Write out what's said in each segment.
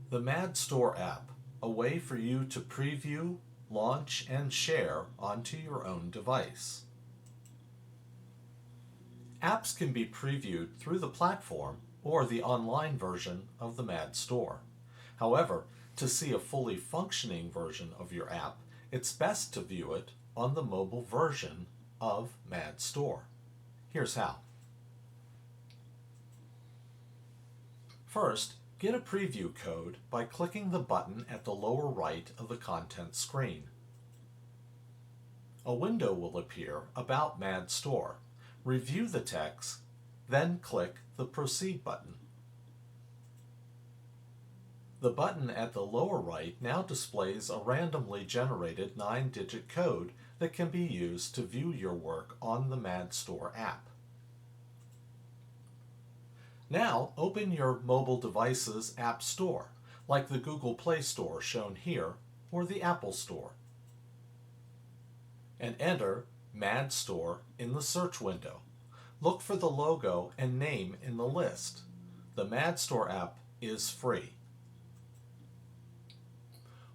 The MadStore app, a way for you to preview, launch, and share onto your own device. Apps can be previewed through the platform or the online version of the MadStore. However, to see a fully functioning version of your app, it's best to view it on the mobile version of MadStore. Here's how. First, get a preview code by clicking the button at the lower right of the content screen. A window will appear about MadStore. Review the text, then click the Proceed button. The button at the lower right now displays a randomly generated 9-digit code that can be used to view your work on the MadStore app. Now open your mobile device's App Store, like the Google Play Store shown here, or the Apple Store, and enter MadStore in the search window. Look for the logo and name in the list. The MadStore app is free.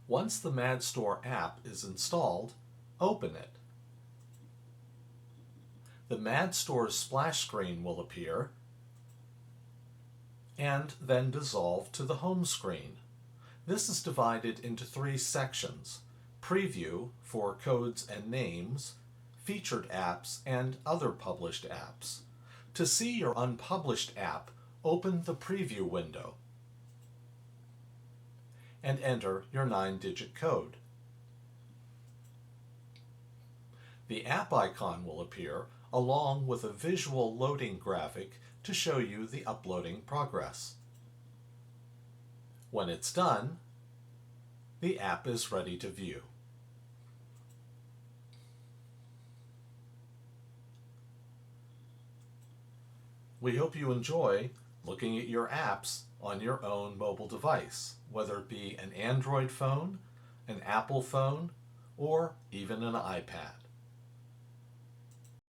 Once the MadStore app is installed, open it. The MadStore splash screen will appear and then dissolve to the home screen. This is divided into 3 sections: Preview for codes and names, Featured apps, and other published apps. To see your unpublished app, open the Preview window and enter your 9-digit code. The app icon will appear along with a visual loading graphic to show you the uploading progress. When it's done, the app is ready to view. We hope you enjoy looking at your apps on your own mobile device, whether it be an Android phone, an Apple phone, or even an iPad.